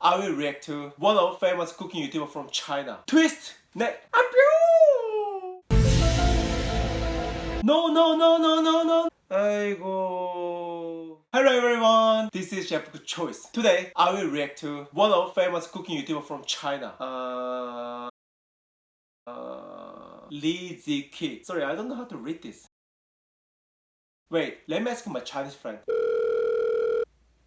I will react to one of famous cooking YouTuber from China. Twist! Neck! No. Aigo. Hello everyone, this is Chef Choi. Today I will react to one of famous cooking YouTuber from China. Liziqi. Sorry, I don't know how to read this. Wait, let me ask my Chinese friend.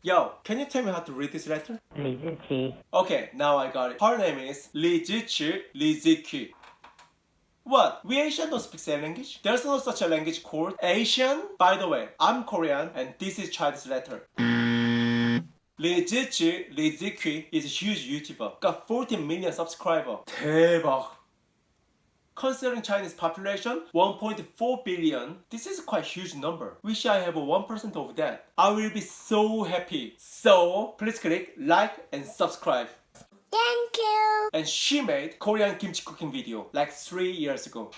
Yo, can you tell me how to read this letter? Liziqi. Okay, now I got it. Her name is Liziqi. What? We Asian don't speak same language? There's no such a language called Asian? By the way, I'm Korean and this is Chinese letter. Liziqi is a huge YouTuber. Got 14 million subscribers. 대박. Considering Chinese population, 1.4 billion, this is quite a huge number. Wish I have 1% of that. I will be so happy. So, please click like and subscribe. Thank you. And she made Korean kimchi cooking video like 3 years ago.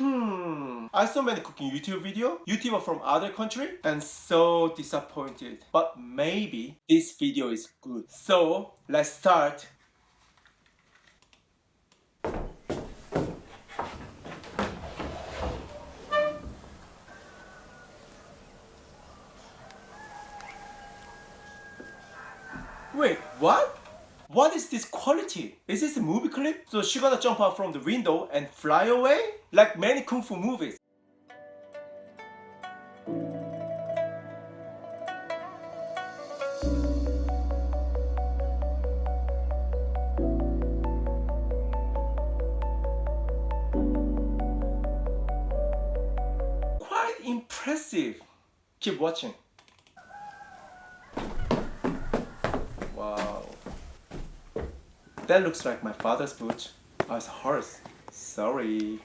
I saw many cooking YouTube video, YouTuber from other country, and so disappointed. But maybe this video is good. So, let's start. Wait, what? What is this quality? Is this a movie clip? So she gonna jump out from the window and fly away? Like many kung fu movies. Quite impressive. Keep watching. Wow. That looks like my father's boot. Oh, it's a horse. Sorry.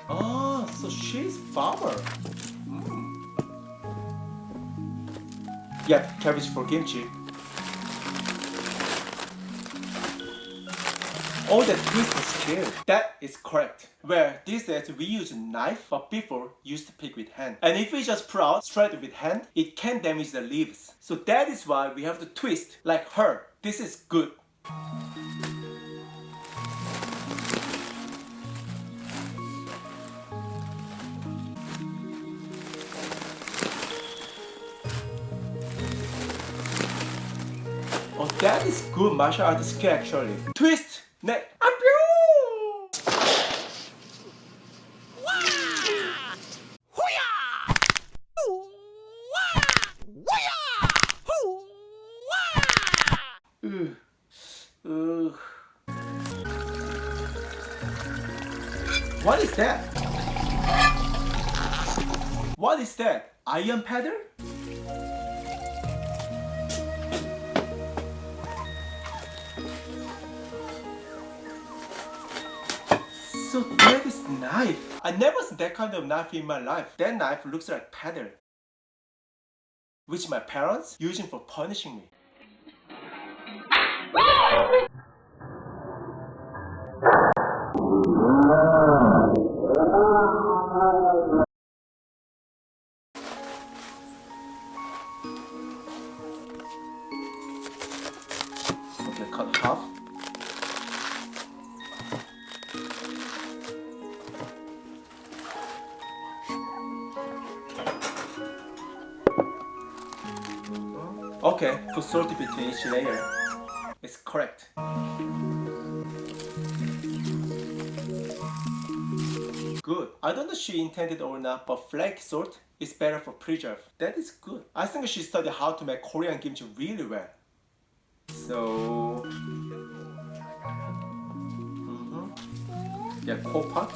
Oh, so she's farmer. Yep, cabbage for kimchi. Oh, that twist was clear. That is correct. Where these days we use a knife, but before used to pick with hand. And if we just pull out straight with hand, it can damage the leaves. So that is why we have to twist like her. This is good. Oh, that is good martial arts skill actually. Twist! Neck! What is that? What is that? Iron paddle? So that is knife. I never seen that kind of knife in my life. That knife looks like paddle, which my parents using for punishing me. Okay, cut half. Okay, put salt between each layer. It's correct. Good. I don't know if she intended or not, but flake salt is better for preserve. That is good. I think she studied how to make Korean kimchi really well. So, yeah, cold pot.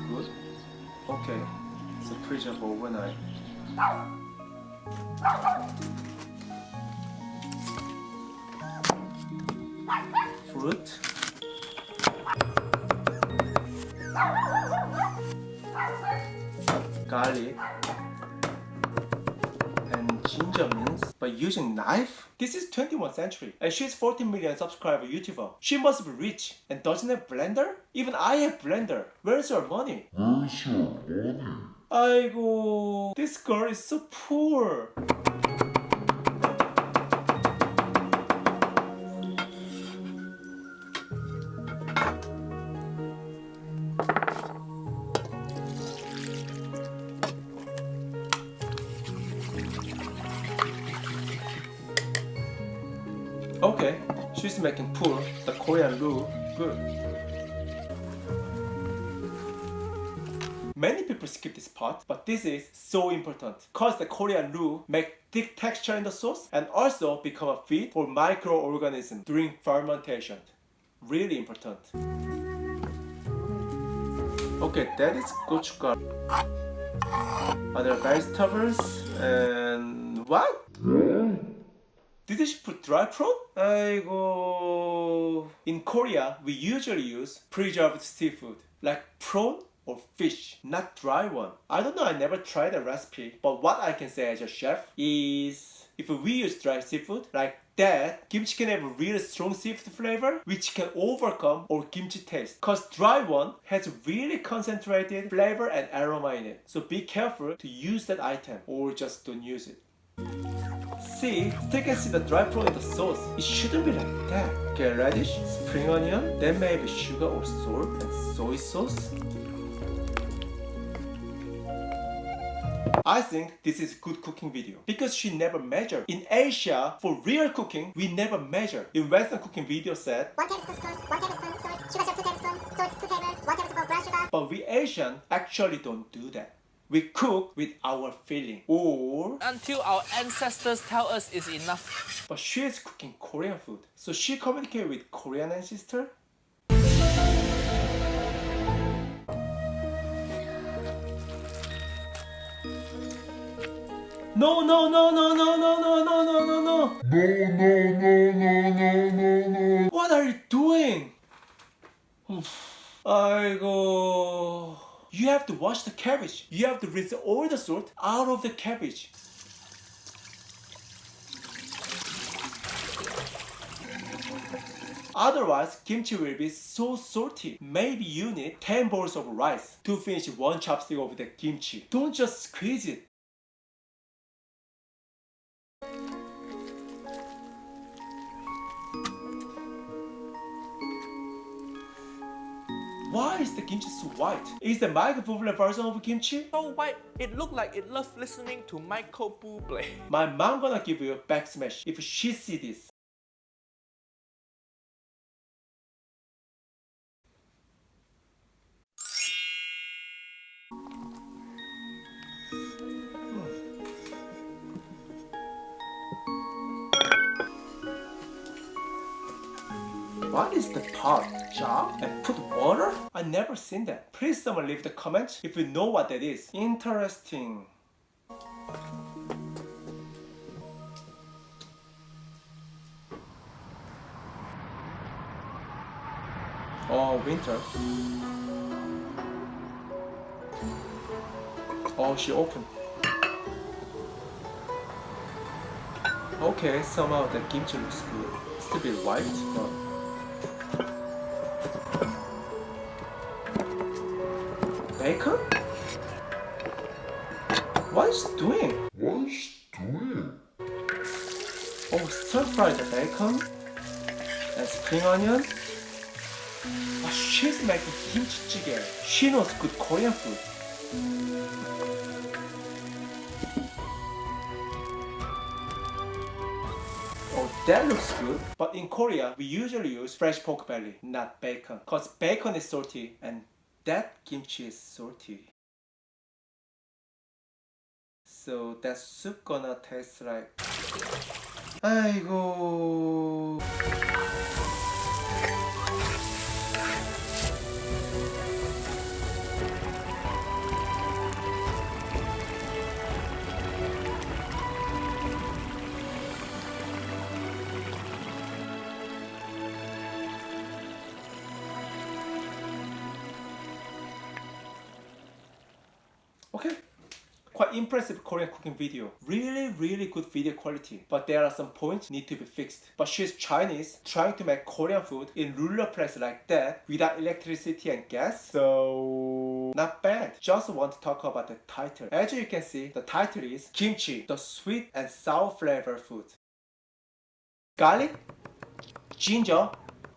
Good. Okay. So preserve overnight. Fruit. Garlic. And ginger mince. But using knife? This is 21st century and she's 14 million subscriber YouTuber. She must be rich and doesn't have blender? Even I have blender. Where's her money? Aigo, this girl is so poor. Okay, she's making pur, the Korean roux, good. Many people skip this part, but this is so important cause the Korean roux make thick texture in the sauce and also become a feed for microorganisms during fermentation. Really important. Okay, that is gochugaru. Other vegetables and what? Did she put dry prawn? Aigo. In Korea, we usually use preserved seafood like prawn or fish, not dry one. I don't know, I never tried the recipe, but what I can say as a chef is if we use dry seafood like that, kimchi can have a really strong seafood flavor which can overcome our kimchi taste. Cause dry one has really concentrated flavor and aroma in it. So be careful to use that item or just don't use it. See, still can see the dry prawn in the sauce. It shouldn't be like that. Okay, radish, spring onion, then maybe sugar or salt and soy sauce. I think this is good cooking video because she never measured. In Asia, for real cooking, we never measure. In Western cooking video said 1 tablespoon salt, 1 tablespoon salt, sugar syrup 2 tablespoons, salt 2 tablespoons, 1 tablespoon brown sugar. but we Asian actually don't do that. We cook with our feeling or Until our ancestors tell us it's enough. but she is cooking Korean food. So she communicate with Korean ancestor? No, no, no, no, no, no, no, no, no, no, no. No. What are you doing? Aigo. You have to wash the cabbage. You have to rinse all the salt out of the cabbage. Otherwise, kimchi will be so salty. Maybe you need 10 bowls of rice to finish one chopstick of the kimchi. Don't just squeeze it. Why is the kimchi so white? Is the microwave version of kimchi? So white, it looked like it loved listening to Michael Bublé. My mom gonna give you a back smash if she see this. What is the pot? Jar? And put water? I never seen that. Please someone leave the comment if you know what that is. Interesting. Oh, winter. Oh, she opened. Okay, somehow the kimchi looks good. Still a bit white, but bacon? What is she doing? Oh, stir fry the bacon and spring onion. Oh, she's making kimchi jjigae. She knows good Korean food. Oh, that looks good. But in Korea, we usually use fresh pork belly, not bacon. Cause bacon is salty and that kimchi is salty. So that soup gonna taste like Aigo. Okay, Quite impressive Korean cooking video. Really good video quality. But there are some points need to be fixed. But she's Chinese, trying to make Korean food in rural place like that without electricity and gas. So not bad. Just want to talk about the title. As you can see, the title is Kimchi, the sweet and sour flavor food. Garlic, ginger,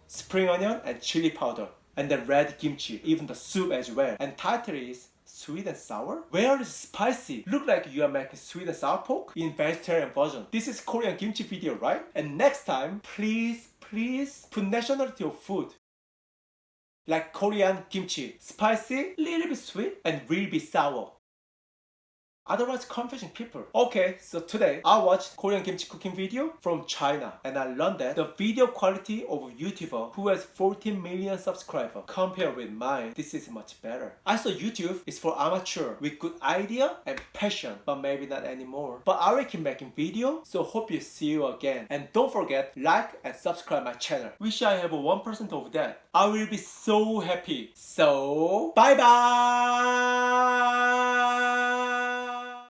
spring onion and chili powder. And then red kimchi, even the soup as well. And title is sweet and sour? Where is spicy? Look like you are making sweet and sour pork in vegetarian version. This is Korean kimchi video, right? And next time, please put nationality of food. Like Korean kimchi. Spicy, little bit sweet, and really bit sour. Otherwise confusing people. Okay, so today I watched Korean kimchi cooking video from China and I learned that the video quality of a YouTuber who has 14 million subscribers compared with mine, this is much better. I saw YouTube is for amateur with good idea and passion, but maybe not anymore. But I will keep making video, so hope you see you again. And don't forget, like and subscribe my channel. Wish I have a 1% of that. I will be so happy. So, bye bye!